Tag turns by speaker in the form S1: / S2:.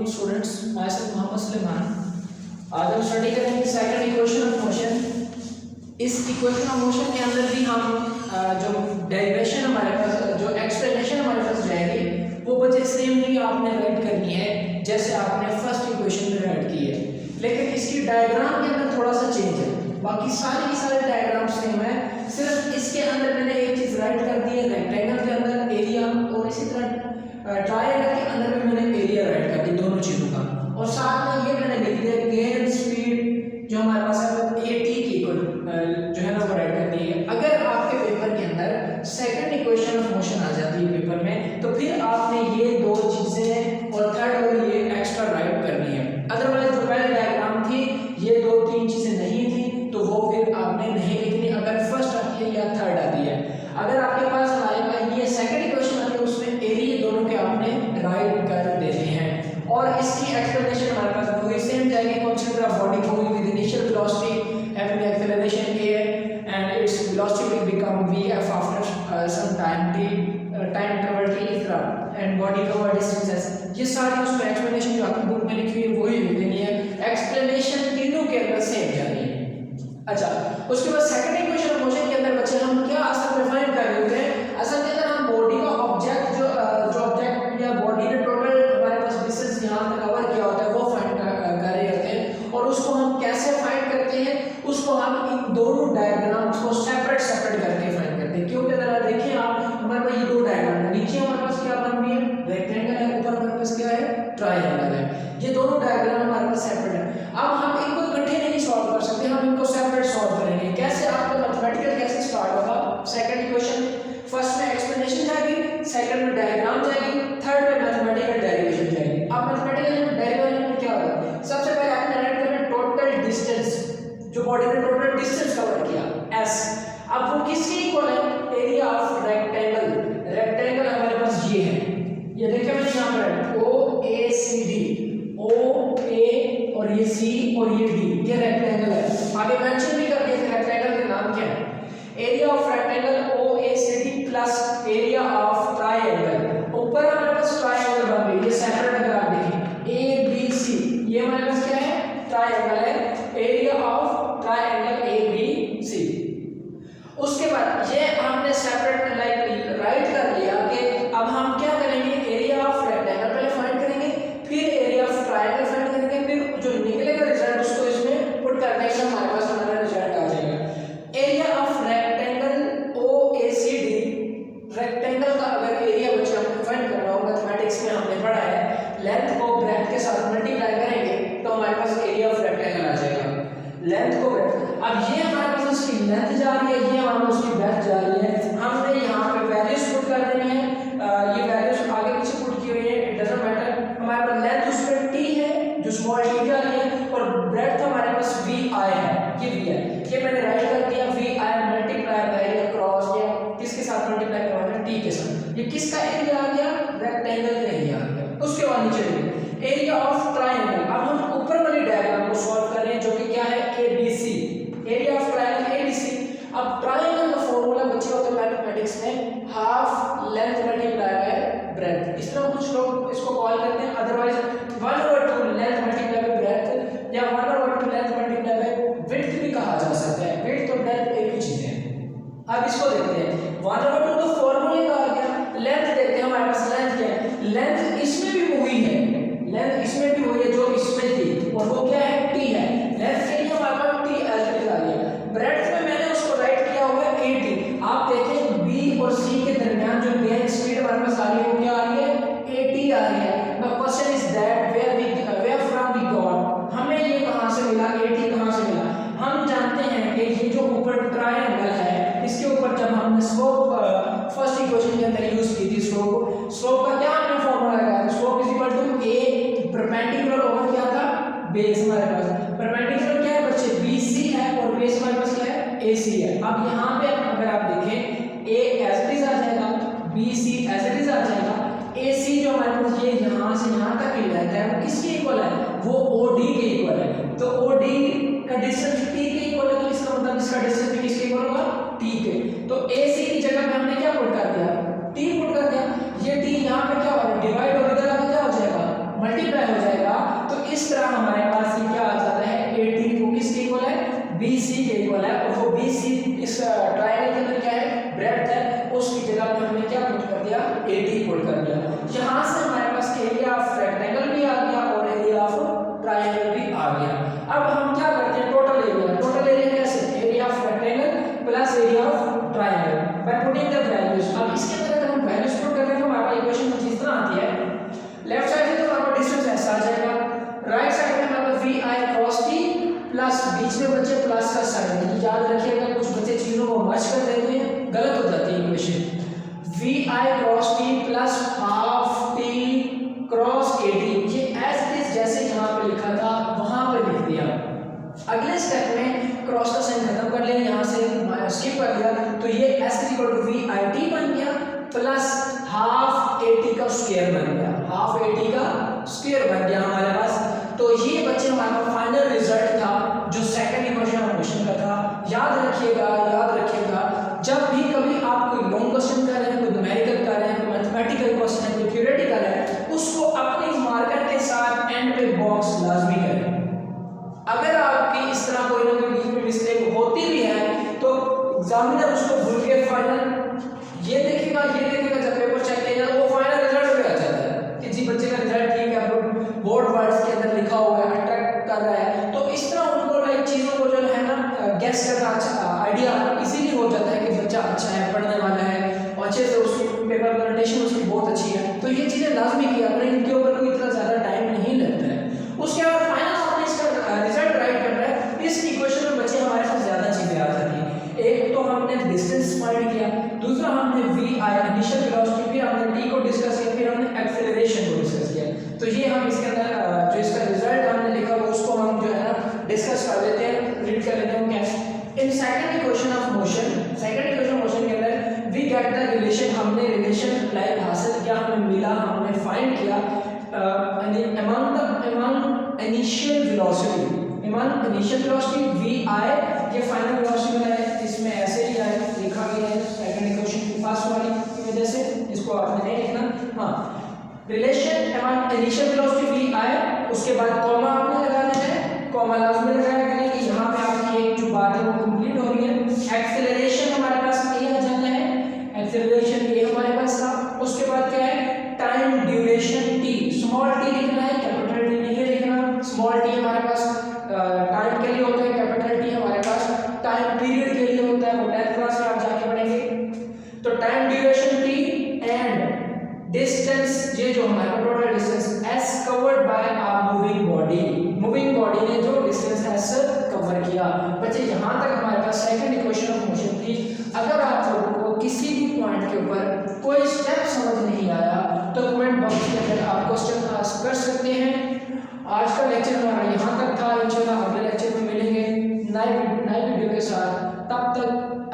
S1: Assalamualaikum students, myself Mohammad Suleiman। आज हम study करेंगे सेकंड इक्वेशन ऑफ मोशन। इस इक्वेशन ऑफ मोशन के अंदर भी हम जो डेरिवेशन हमारे पास, जो एक्सप्लेनेशन हमारे पास जाएगी वो बच्चे सेम ही आपने राइट करनी है जैसे आपने फर्स्ट इक्वेशन में राइट की है, लेकिन इसकी डायग्राम के अंदर थोड़ा सा चेंज है। बाकी सारे के सारे डायग्राम सेम है, सिर्फ इसके अंदर मैंने एक चीज राइट कर दी है, रेक्टेंगल के अंदर एरिया और इसी तरह ट्रायंगल के अंदर भी मैंने एरिया राइट कर दी दोनों चीजों का। और साथ में ये मैंने लिख दिया गेन स्पीड जो हमारे पास है वो 80 की जो है ना वो राइट कर दी है। अगर आपके पेपर के अंदर सेकंड इक्वेशन ऑफ मोशन आ जाती है पेपर में तो फिर आपने ये दो चीजें और थर्ड और ये एक्स्ट्रा राइट करनी है। अदरवाइज जो पहले डायग्राम थी ये दो तीन चीजें नहीं थी तो वो फिर आपने नहीं लिखनी अगर फर्स्ट आती है या थर्ड आती है। अगर आपके पास आएगा ये सेकंड इक्वेशन आती है उसमें एरिया दोनों के आपने राइट कर देने हैं। और इसकी एक्सप्लेनेशन हमारे पास वही सेम जाएगी। Consider a body moving with initial velocity having acceleration a and its velocity will become vf after some time interval t इतना and body cover distances। ये सारी उसमें एक्सप्लेनेशन जो आपकी बुक में लिखी हुई है वही लिख देनी है, एक्सप्लेनेशन तीनों के अंदर सेम जानी है। अच्छा, उसके बाद सेकंड इक्वेशन ऑफ मोशन के अंदर बच्चे हम क्या असल में फाइंड कर रहे होते हैं, असल के अंदर हम बॉडी का ऑब्जेक्ट जो ऑब्जेक्ट या बॉडी ने टोटल हमारे पास डिस्टेंस यहाँ तक कवर किया होता है वो फाइंड कर रहे होते हैं। और उसको हम कैसे फाइंड करते हैं, उसको हम इन दोनों डायग्राम्स को सेपरेट करके फाइंड करते हैं। क्योंकि अगर देखिए आप हमारे पास ये दो डायग्राम है, नीचे हमारे पास क्या बन रही है रेक्टेंगल है, ऊपर हमारे पास क्या है ट्रायंगल है। ये दोनों डायग्राम हमारे पास सेपरेट है। अब हम इनको इकट्ठे नहीं सॉल्व कर सकते, हम इनको सेपरेट सॉल्व करेंगे। कैसे आपका मैथमेटिकल कैसे स्टार्ट होगा, सेकंड इक्वेशन फर्स्ट में एक्सप्लेनेशन जाएगी, सेकंड में डायग्राम जाएगी, थर्ड में मैथमेटिकल डेरिवेशन जाएगी। अब मैथमेटिकल डेरिवेशन में क्या होगा, सबसे पहले आपने राइट करना टोटल डिस्टेंस जो बॉडी ने टोटल डिस्टेंस कवर किया s। अब वो किसके इक्वल है, एरिया ऑफ रेक्टेंगल। रेक्टेंगल हमारे पास ये है, ये देखिए मैंने यहाँ पर ओ ए सी डी, ओ ए और ये सी और ये डी, ये रेक्टेंगल है। आगे मेंशन भी कर दिया रेक्टेंगल का नाम क्या है, area of rectangle O A C D plus area of triangle. ऊपर हमारे पास ट्रायंगल बन गई, ये सेपरेट अगर आप देखें ए बी सी, ये हमारे पास क्या है ट्रायंगल है, area of triangle A B C. उसके बाद ये हमने सेपरेट लाइक राइट कर लिया कि अब हम क्या करेंगे, एरिया ऑफ रेक्टेंगल पहले फाइंड करेंगे, फिर एरिया ऑफ ट्रायंगल फाइंड करेंगे, फिर जो निकलेगा रिजल्ट उसको इसमें पुट करने से हमारे पास हमारा रिजल्ट आ जाएगा। Area of rectangle O A C D, rectangle का अगर एरिया बच्चे हमने फाइंड करना हो, मैथमेटिक्स में हमने पढ़ा है लेंथ को ब्रेड्थ के साथ मल्टीप्लाई करेंगे तो हमारे पास एरिया ऑफ रेक्टेंगल आ जाएगा। लेंथ को ब्रेड्थ, अब ये हमारे पास उसकी लेंथ जा रही है, ये हमारे पास उसकी ब्रेड्थ जा रही है। हमने यहाँ पे वैल्यूज पुट कर देनी है, ये वैल्यूज आगे पीछे पुट की हुई है, इट डजंट मैटर। हमारे पास लेंथ उसमें t है जो स्मॉल t जा रही है और ब्रेड्थ हमारे पास vi है, ये v है, ये मैंने राइट कर दिया vi मल्टीप्लाई बाय या क्रॉस या किसके साथ मल्टीप्लाई करवाना है t के साथ। ये किसका एरिया आ गया, रेक्टेंगल का एरिया आ गया। उसके बाद नीचे एरिया ऑफ ट्रायंगल। अब हम ऊपर वाली डायग्राम को सॉल्व कर रहे हैं जो कि क्या है ABC, area of triangle ABC। अब ट्रायंगल का फॉर्मूला बच्चे होते हैं मैथमेटिक्स में half length multiply by breadth, इस तरह कुछ लोग इसको कॉल करते हैं। Otherwise 1/2 length multiply by breadth या 1/2 लेंथ मल्टीप्लाई बाय विड्थ भी कहा जा सकता है। विड्थ और ब्रेड्थ एक ही चीज है। अब इसको देखते हैं, 1/2 तो फॉर्मूले का आ गया, लेंथ देखते हैं हमारे पास लेंथ क्या है, लेंथ इसमें भी वही है, लेंथ इसमें भी वही है जो इसमें थी और वो क्या है t है। लेंथ के लिए हमारे पास t एज इट इज आ गया। ब्रेड्थ में मैंने उसको राइट किया हुआ है 80। आप देखें b और c के दरमियान जो गेन स्पीड हमारे पास आ रही है वो क्या आ रही है 80 आ रही है। The question is that where from we got, हमें ये कहां से मिला, 80 कहां से मिला। हम जानते हैं कि ये जो ऊपर ट्रायंगल है इसके ऊपर जब हमने स्लोप फर्स्ट इक्वेशन के अंदर यूज की थी, स्लोप का क्या हमने फॉर्मूला लगाया था, slope is equal to a perpendicular over क्या था बेस। हमारे पास परपेंडिकुलर क्या है बच्चे BC है और बेस हमारे पास क्या है AC है। अब यहाँ पे अगर आप देखें A एज इट इज आ जाएगा, BC एज इट इज आ जाएगा, AC जो हमारे पास ये यहाँ से यहाँ तक की लेंथ है वो किसके इक्वल है, वो OD के इक्वल है। तो OD का डिस्टेंस t के इक्वल है, तो इसका मतलब इसका डिस्टेंस भी किसके इक्वल होगा t के। तो AC की जगह पे हमने क्या पुट कर दिया t पुट कर दिया। ये t यहाँ पे क्या होगा डिवाइड और इधर आके क्या हो जाएगा मल्टीप्लाई हो जाएगा। तरह हमारे पास ये क्या आ जाता है, 18 वो किसके इक्वल है, BC के इक्वल है, और वो BC इस ट्रायंगल के अंदर क्या है, ब्रेड्थ है, उसकी जगह पे हमने क्या पुट कर दिया, 80 पुट कर दिया। यहाँ से हमारे पास एरिया ऑफ रेक्टेंगल भी आ गया और एरिया ऑफ ट्रायंगल भी आ गया। अब हम क्या करते हैं, टोटल एरिया कैसे, area of rectangle plus area of triangle by putting the values. अब इसके अंदर अगर हम वैल्यूज पुट कर दें तो हमारा इक्वेशन कुछ इस तरह आती है, लेफ्ट साइड से तो हमारा डिस्टेंस ऐसा आ जाएगा, राइट साइड में हमारा vi cos t प्लस बीच में बचे प्लस का साइन। याद रखिएगा कुछ बच्चे चीजों को मर्ज कर देते हैं, गलत हो जाती है equation. vi cos t plus half t cross 80, ये एज इट इज जैसे यहाँ पे लिखा था वहां पे लिख दिया। अगले स्टेप में क्रॉस का साइन खत्म कर लिया, यहाँ से स्किप कर दिया, तो ये s vi बन गया प्लस हाफ 80 का स्क्वायर बन गया, हाफ 80 का स्क्वायर बन गया हमारे पास। तो ये बच्चे हमारा फाइनल रिजल्ट था जो सेकंड इक्वेशन ऑफ मोशन का था। याद रखिएगा जब भी कभी आप कोई लॉन्ग क्वेश्चन कर रहे हैं, कोई न्यूमेरिकल कर रहे हैं, कोई मैथमेटिकल क्वेश्चन है, कोई थ्योरेटिकल है, उसको अपने मार्कर के साथ एंड पे बॉक्स लाजमी करें। अगर आपकी इस तरह कोई ना कोई बीच में मिस्टेक होती भी है तो एग्जामिनर उसको भूल के फाइनल ये देखेगा जब पेपर चेक किया जाए वो फाइनल रिजल्ट पे आ जाता है कि जी बच्चे का रिजल्ट ठीक है, बोर्ड वर्ड्स के अंदर लिखा हुआ है, अट्रैक्ट कर रहा है। तो इस तरह उनको लाइक चीज़ों को जो है ना गेस करना अच्छा आइडिया इजीली हो जाता है कि बच्चा अच्छा है, पढ़ने वाला है, और अच्छे से उसकी पेपर प्रेजेंटेशन उसकी बहुत अच्छी है। तो ये चीज़ें लाजमी किया करें, इनके ऊपर कोई इतना ज़्यादा टाइम नहीं लगता है। उसके बाद फाइनल आपने इसका रिजल्ट राइट करना है, इस इक्वेशन में बच्चे हमारे पास ज़्यादा चीज़ें आ जाती हैं। एक तो हमने डिस्टेंस फाइंड किया, दूसरा हमने vi इनिशियल वेलोसिटी, फिर हमने t को डिस्कस किया, फिर हमने एक्सेलरेशन को डिस्कस किया। तो ये हम इसके अंदर जो इसका रिजल्ट हमने लिखा वो उसको हम जो है ना डिस्कस कर लेते हैं, रीड कर लेते हैं कैसे। In second equation of motion के अंदर वी गेट द रिलेशन, हमने रिलेशन लाइक हासिल किया, हमें मिला, हमने फाइंड किया अमंग इनिशियल वेलोसिटी vi, ये फाइनल वेलोसिटी वाला है, इसमें ऐसे ही लिखा गया है सेकंड इक्वेशन की फर्स्ट वाली की वजह से, इसको आपने नहीं लिखना। हाँ, relation among initial velocity vi, उसके बाद कॉमा आपने लगाना है, कॉमा लाजमी लगाया करें कि यहाँ पे आपकी एक जो बात है वो कंप्लीट हो रही है। एक्सेलरेशन हमारे पास ये आ जाता है, एक्सेलरेशन ये हमारे पास था। उसके बाद क्या है, time duration t, small t लिखना है, कैपिटल t नहीं लिखना। स्मॉल t हमारे पास टाइम के लिए होता है, कैपिटल t हमारे पास टाइम पीरियड के लिए होता है, वो 10th क्लास में आप जाके पढ़ेंगे। तो time duration t and distance, ये जो हमारा total distance s covered by a moving body ने जो डिस्टेंस s कवर किया। बच्चे यहाँ तक हमारे पास सेकंड इक्वेशन ऑफ मोशन थी। अगर आप लोगों को किसी भी पॉइंट के ऊपर कोई स्टेप समझ नहीं आया तो कमेंट बॉक्स के अंदर आप क्वेश्चन आस्क कर सकते हैं। आज का लेक्चर हमारा यहाँ तक था, इंशाल्लाह अगले लेक्चर में मिलेंगे नए वीडियो के साथ। तब तक